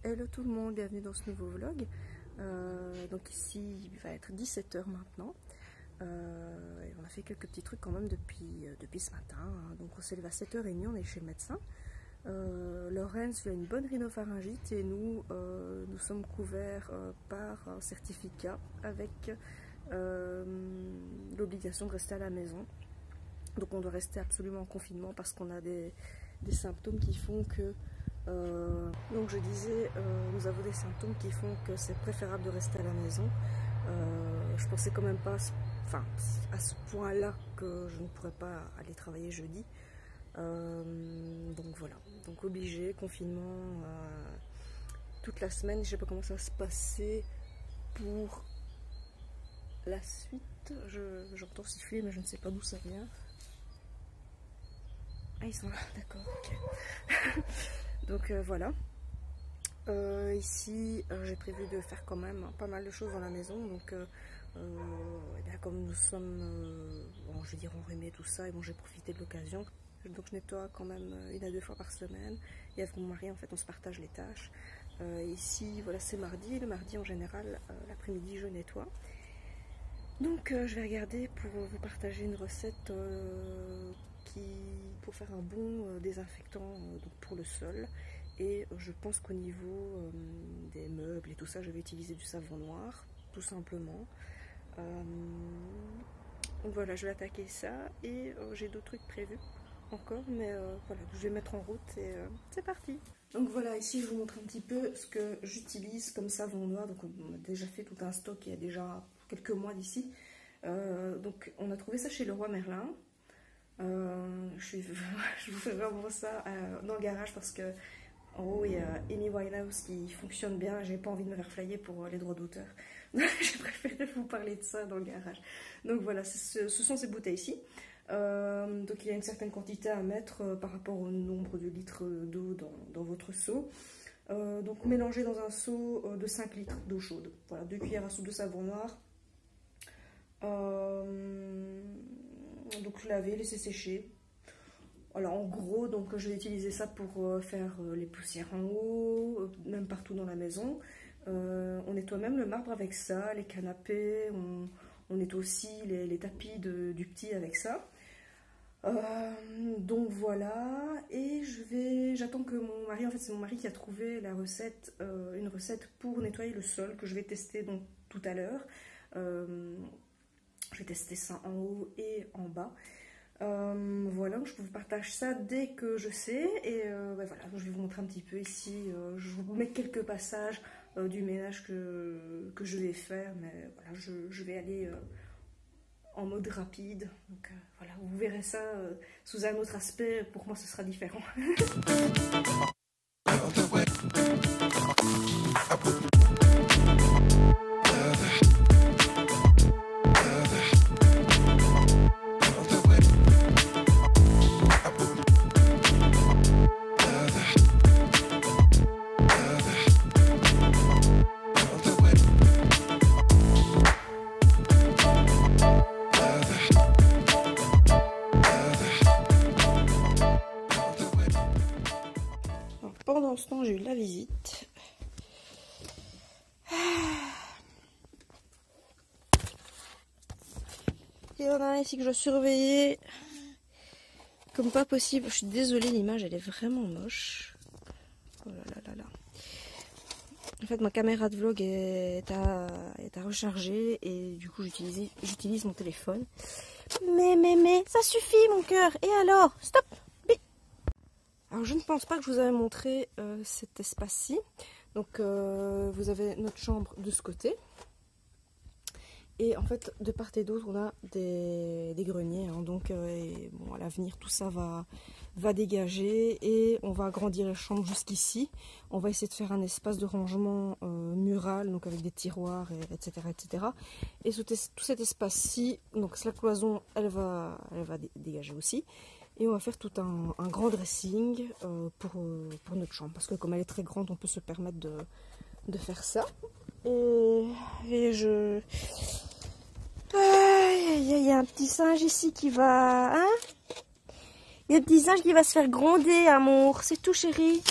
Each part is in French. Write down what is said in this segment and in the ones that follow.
Hello tout le monde, bienvenue dans ce nouveau vlog. Donc ici il va être 17 h maintenant. Et on a fait quelques petits trucs quand même depuis ce matin. Hein. Donc on s'est levé à 7 h 30, on est chez le médecin. Lorenz a une bonne rhinopharyngite et nous sommes couverts par un certificat avec l'obligation de rester à la maison. Donc on doit rester absolument en confinement parce qu'on a des symptômes qui font que... donc je disais, nous avons des symptômes qui font que c'est préférable de rester à la maison. Je pensais quand même pas à ce point-là que je ne pourrais pas aller travailler jeudi. Donc voilà, donc obligé, confinement toute la semaine. Je sais pas comment ça va se passer pour la suite. J'entends siffler mais je ne sais pas d'où ça vient. Ah, ils sont là, d'accord, ok. Donc voilà. Ici, j'ai prévu de faire quand même pas mal de choses dans la maison. Donc, eh bien, comme nous sommes, bon, je vais dire enrhumés, tout ça, et bon, j'ai profité de l'occasion. Donc, je nettoie quand même 1 à 2 fois par semaine. Et avec mon mari, en fait, on se partage les tâches. Ici, voilà, c'est mardi. Le mardi, en général, l'après-midi, je nettoie. Donc, je vais regarder pour vous partager une recette pour faire un bon désinfectant donc pour le sol. Et je pense qu'au niveau des meubles et tout ça, je vais utiliser du savon noir, tout simplement. Donc voilà, je vais attaquer ça et j'ai d'autres trucs prévus encore, mais voilà, je vais mettre en route et c'est parti. Donc voilà, ici je vous montre un petit peu ce que j'utilise comme savon noir. Donc on a déjà fait tout un stock il y a déjà quelques mois d'ici. Donc on a trouvé ça chez Leroy Merlin. Je vous fais vraiment ça dans le garage parce que en haut il y a Amy Winehouse qui fonctionne bien. J'ai pas envie de me faire flayer pour les droits d'auteur. J'ai préféré vous parler de ça dans le garage. Donc voilà, ce sont ces bouteilles-ci. Donc il y a une certaine quantité à mettre par rapport au nombre de litres d'eau dans votre seau. Donc mélangez dans un seau de 5 litres d'eau chaude. Voilà, 2 cuillères à soupe de savon noir. Donc laver, laisser sécher. Voilà, en gros, donc je vais utiliser ça pour faire les poussières en haut, même partout dans la maison. On nettoie même le marbre avec ça, les canapés, on nettoie aussi les tapis du petit avec ça. Donc voilà, et j'attends que mon mari, en fait c'est mon mari qui a trouvé la recette, une recette pour nettoyer le sol que je vais tester donc tout à l'heure. Je vais tester ça en haut et en bas. Voilà, je vous partage ça dès que je sais. Et ben voilà, je vais vous montrer un petit peu ici. Je vous mets quelques passages du ménage que je vais faire. Mais voilà, je vais aller en mode rapide. Donc voilà, vous verrez ça sous un autre aspect. Pour moi, ce sera différent. Pendant ce temps, j'ai eu la visite. Il y en a un ici que je surveillais comme pas possible. Je suis désolée, l'image elle est vraiment moche. Oh là là là là. En fait, ma caméra de vlog est à recharger et du coup j'utilise mon téléphone. Mais, ça suffit mon cœur. Et alors, stop. Alors je ne pense pas que je vous avais montré cet espace-ci. Donc vous avez notre chambre de ce côté. Et en fait de part et d'autre on a des greniers. Hein, donc bon, à l'avenir tout ça va dégager. Et on va agrandir la chambre jusqu'ici. On va essayer de faire un espace de rangement mural. Donc avec des tiroirs, etc. etc. Et tout cet espace-ci, donc la cloison elle va dégager aussi. Et on va faire tout un grand dressing pour notre chambre. Parce que comme elle est très grande, on peut se permettre de faire ça. Et il y a un petit singe ici qui va... Hein, il y a un petit singe qui va se faire gronder, amour. C'est tout, chérie.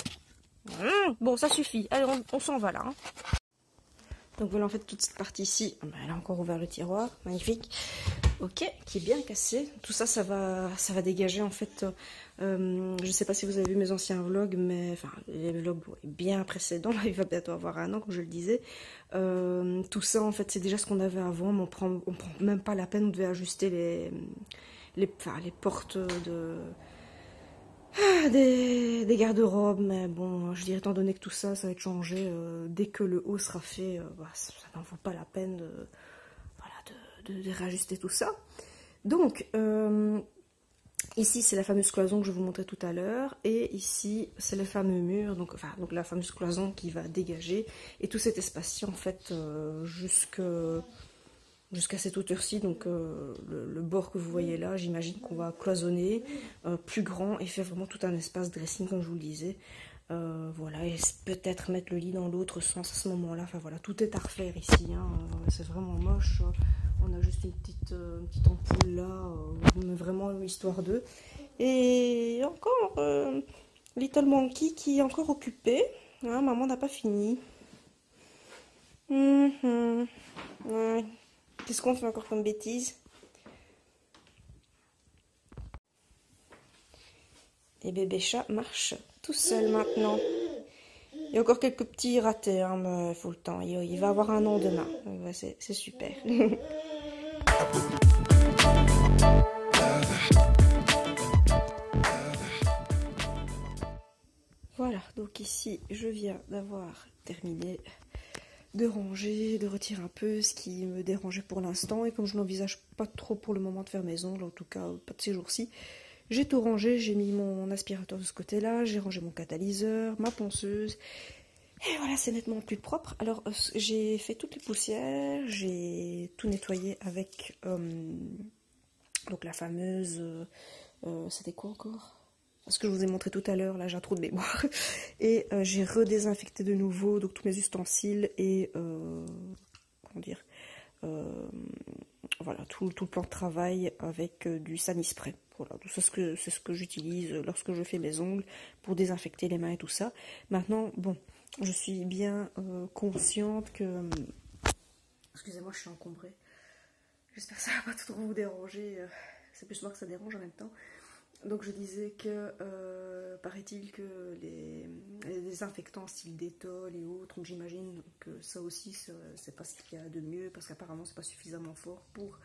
Bon, ça suffit. Allez, on s'en va là. Hein. Donc voilà, en fait, toute cette partie ici, elle a encore ouvert le tiroir. Magnifique. Ok, qui est bien cassé. Tout ça, ça va dégager en fait. Je sais pas si vous avez vu mes anciens vlogs, mais enfin les vlogs bien précédents. Il va bientôt avoir 1 an, comme je le disais. Tout ça, en fait, c'est déjà ce qu'on avait avant, mais on prend même pas la peine. On devait ajuster les portes des garde-robes, mais bon, je dirais étant donné que tout ça, ça va être changé dès que le haut sera fait, ça n'en vaut pas la peine de réajuster tout ça. Donc, ici c'est la fameuse cloison que je vous montrais tout à l'heure, et ici c'est le fameux mur, donc la fameuse cloison qui va dégager, et tout cet espace-ci en fait jusqu'à cette hauteur-ci, donc le bord que vous voyez là, j'imagine qu'on va cloisonner plus grand et faire vraiment tout un espace dressing comme je vous le disais. Voilà, et peut-être mettre le lit dans l'autre sens à ce moment-là. Enfin voilà, tout est à refaire ici, hein. C'est vraiment moche. On a juste une petite ampoule là, mais vraiment histoire d'eux. Et encore Little Monkey qui est encore occupé. Hein, maman n'a pas fini. Ouais. Qu'est-ce qu'on fait encore comme bêtise? Et bébé chat marche tout seul maintenant. Il y a encore quelques petits ratés, hein, mais il faut le temps. Il va avoir 1 an demain. Ouais, c'est super. Voilà, donc ici, je viens d'avoir terminé de ranger, de retirer un peu ce qui me dérangeait pour l'instant. Et comme je n'envisage pas trop pour le moment de faire mes ongles, en tout cas pas de ces jours-ci, j'ai tout rangé. J'ai mis mon aspirateur de ce côté-là, j'ai rangé mon catalyseur, ma ponceuse. Et voilà, c'est nettement plus propre. Alors, j'ai fait toutes les poussières, j'ai tout nettoyé avec donc la fameuse... c'était quoi encore? Ce que je vous ai montré tout à l'heure, là j'ai un trou de mémoire. Et j'ai redésinfecté de nouveau donc tous mes ustensiles et comment dire, voilà, tout le plan de travail avec du Sanispray. Voilà, c'est ce que j'utilise lorsque je fais mes ongles pour désinfecter les mains et tout ça. Maintenant, bon, je suis bien consciente que... Excusez-moi, je suis encombrée. J'espère que ça va pas trop vous déranger. C'est plus moi que ça dérange en même temps. Donc je disais que, paraît-il que les désinfectants style Dettol et autres, j'imagine que ça aussi c'est pas ce qu'il y a de mieux, parce qu'apparemment c'est pas suffisamment fort pour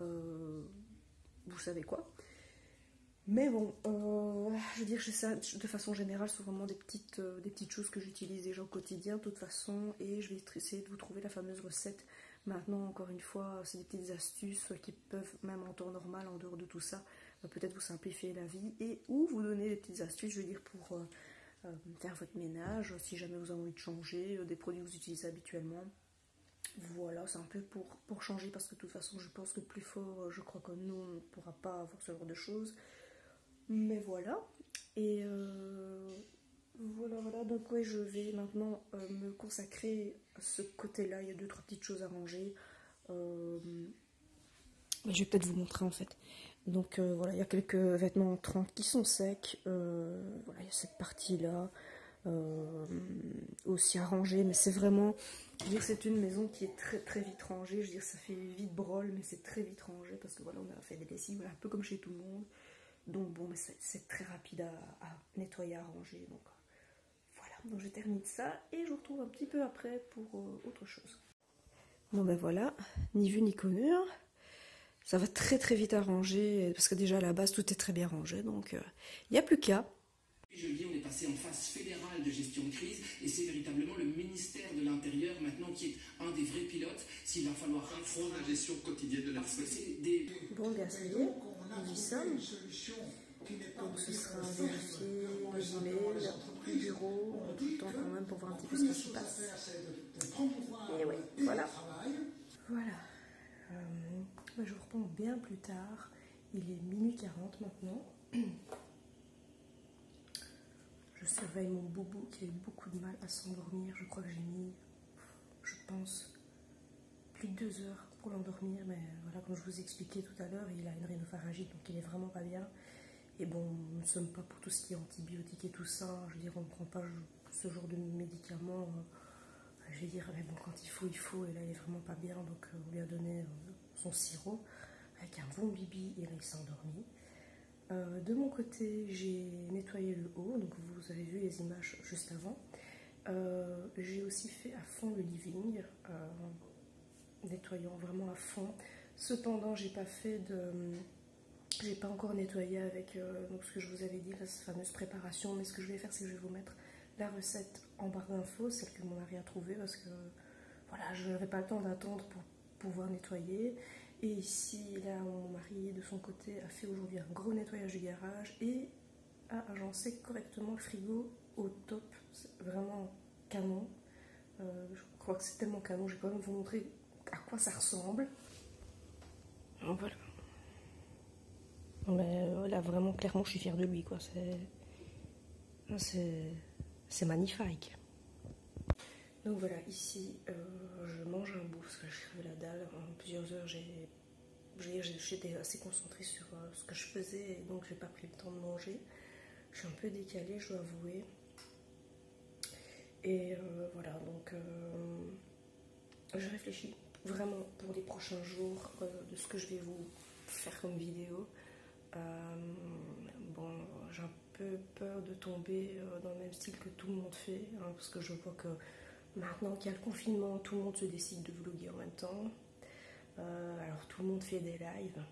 vous savez quoi. Mais bon, je veux dire, ça, de façon générale, ce sont vraiment des petites choses que j'utilise déjà au quotidien de toute façon, et je vais essayer de vous trouver la fameuse recette. Maintenant, encore une fois, c'est des petites astuces qui peuvent, même en temps normal, en dehors de tout ça, peut-être vous simplifier la vie, et ou vous donner des petites astuces, je veux dire, pour faire votre ménage, si jamais vous avez envie de changer des produits que vous utilisez habituellement. Voilà, c'est un peu pour changer, parce que de toute façon, je pense que plus fort, je crois que nous, on ne pourra pas avoir ce genre de choses. Mais voilà, et voilà, donc oui, je vais maintenant me consacrer à ce côté-là. Il y a 2-3 petites choses à ranger. Je vais peut-être vous montrer en fait. Donc voilà, il y a quelques vêtements 30 qui sont secs. Voilà, il y a cette partie-là aussi à ranger, mais c'est vraiment... Je veux dire, c'est une maison qui est très très vite rangée. Je veux dire, ça fait vite brol, mais c'est très vite rangé parce que voilà, on a fait des lessives, un peu comme chez tout le monde. Donc bon, mais c'est très rapide à nettoyer, à ranger. Donc voilà, donc je termine ça et je vous retrouve un petit peu après pour autre chose. Bon ben voilà, ni vu ni connu. Hein. Ça va très très vite à ranger parce que déjà à la base tout est très bien rangé, donc il n'y a plus qu'à. Je le dis, on est passé en phase fédérale de gestion de crise et c'est véritablement le ministère de l'Intérieur maintenant qui est un des vrais pilotes. S'il va falloir reprendre la gestion quotidienne de la crise. Bon, bien ça y est, nous y sommes. Donc ce sera vérifier les emails, le bureau, tout le temps quand même pour voir un petit peu ce qui se passe. Et ouais, voilà. Voilà. Je vous reprends bien plus tard. Il est minuit 40 maintenant. Je surveille mon boubou qui a eu beaucoup de mal à s'endormir. Je crois que j'ai mis, je pense, plus de 2 heures pour l'endormir. Mais voilà, comme je vous ai expliqué tout à l'heure, il a une rhinopharyngite, donc il est vraiment pas bien. Et bon, nous ne sommes pas pour tout ce qui est antibiotiques et tout ça. Je veux dire, on ne prend pas ce genre de médicaments. Je vais dire, mais bon, quand il faut, et là il est vraiment pas bien, donc on lui a donné son sirop avec un bon bibi, et là il s'est endormi. De mon côté, j'ai nettoyé le haut, donc vous avez vu les images juste avant. J'ai aussi fait à fond le living, nettoyant vraiment à fond. Cependant, j'ai pas encore nettoyé avec donc ce que je vous avais dit, la fameuse préparation, mais ce que je vais faire, c'est que je vais vous mettre la recette en barre d'infos, celle que mon mari a trouvée, parce que voilà, je n'avais pas le temps d'attendre pour pouvoir nettoyer. Et ici, là, mon mari, de son côté, a fait aujourd'hui un gros nettoyage du garage et a agencé correctement le frigo au top. C'est vraiment canon. Je crois que c'est tellement canon, je vais quand même vous montrer à quoi ça ressemble. Donc voilà. Mais là, vraiment, clairement, je suis fière de lui, quoi. C'est magnifique. Donc voilà, ici, je mange un bout parce que je crève la dalle. En plusieurs heures, j'étais assez concentrée sur ce que je faisais et donc j'ai pas pris le temps de manger. Je suis un peu décalée, je dois avouer. Et voilà, donc je réfléchis vraiment pour les prochains jours de ce que je vais vous faire comme vidéo. Bon, j'ai un peu peur de tomber dans le même style que tout le monde fait, hein, parce que je vois que maintenant qu'il y a le confinement, tout le monde se décide de vlogger en même temps. Alors tout le monde fait des lives.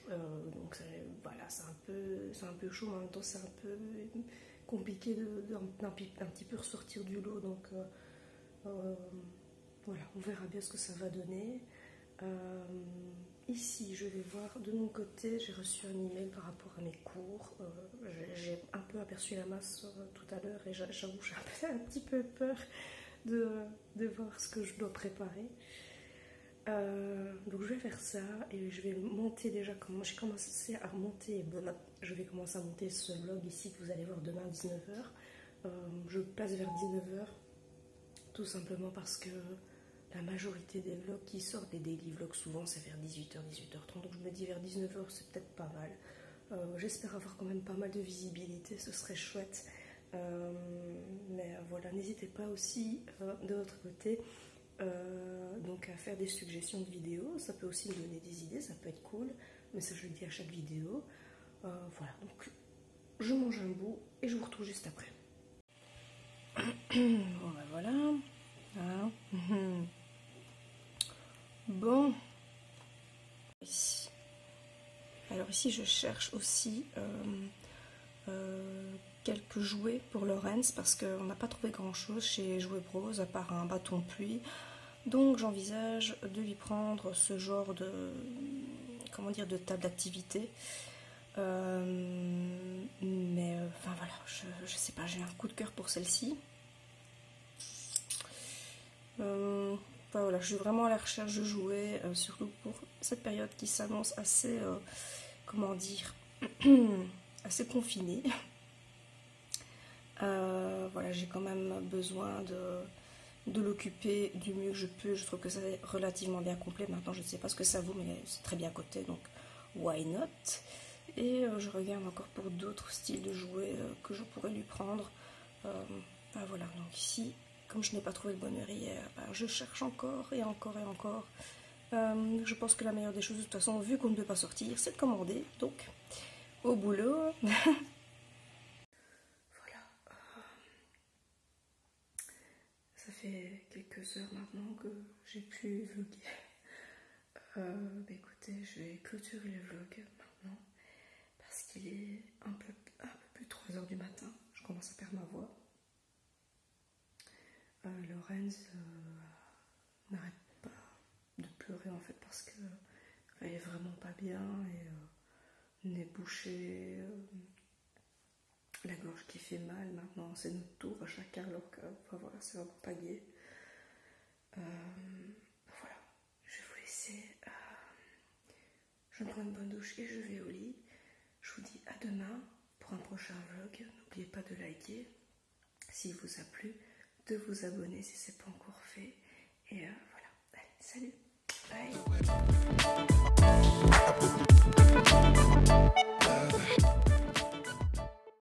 Donc voilà, c'est un peu chaud, en même temps c'est un peu compliqué d'un petit peu ressortir du lot. Donc voilà, on verra bien ce que ça va donner. Ici, je vais voir de mon côté, j'ai reçu un email par rapport à mes cours. J'ai un peu aperçu la masse tout à l'heure et j'avoue, j'ai un petit peu peur de voir ce que je dois préparer. Donc je vais faire ça et je vais monter déjà, j'ai commencé à remonter, je vais commencer à monter ce vlog ici que vous allez voir demain à 19h. Je passe vers 19h tout simplement parce que la majorité des vlogs qui sortent, des daily vlogs souvent c'est vers 18h, 18h30, donc je me dis vers 19h c'est peut-être pas mal. J'espère avoir quand même pas mal de visibilité, ce serait chouette. Mais voilà, n'hésitez pas aussi de votre côté donc à faire des suggestions de vidéos, ça peut aussi me donner des idées, ça peut être cool, mais ça je le dis à chaque vidéo. Voilà, donc je mange un bout et je vous retrouve juste après. Bon ben voilà. Ah. Bon. Ici. Alors ici je cherche aussi quelques jouets pour Lorenz parce qu'on n'a pas trouvé grand chose chez Jouets Bros à part un bâton de pluie. Donc j'envisage de lui prendre ce genre de, comment dire, de table d'activité. Mais enfin voilà, je sais pas, j'ai un coup de cœur pour celle-ci. Voilà, je suis vraiment à la recherche de jouets, surtout pour cette période qui s'annonce assez, comment dire, assez confinée. Voilà, j'ai quand même besoin de l'occuper du mieux que je peux. Je trouve que c'est relativement bien complet. Maintenant, je ne sais pas ce que ça vaut, mais c'est très bien coté, donc why not? Et je regarde encore pour d'autres styles de jouets que je pourrais lui prendre. Voilà, donc ici, comme je n'ai pas trouvé de bonheur hier, je cherche encore et encore et encore. Je pense que la meilleure des choses, de toute façon, vu qu'on ne peut pas sortir, c'est de commander. Donc, au boulot. Ça fait quelques heures maintenant que j'ai pu vlogger. Écoutez, je vais clôturer le vlog maintenant parce qu'il est un peu plus de 3 h du matin. Je commence à perdre ma voix. Lorenz n'arrête pas de pleurer en fait parce qu'elle est vraiment pas bien et nez bouché. La gorge qui fait mal maintenant, c'est notre tour à chacun, alors que enfin, voilà, c'est vraiment pas gai. Voilà, je vais vous laisser. Je prends une bonne douche et je vais au lit. Je vous dis à demain pour un prochain vlog. N'oubliez pas de liker s'il vous a plu, de vous abonner si ce n'est pas encore fait. Et voilà, allez, salut, bye.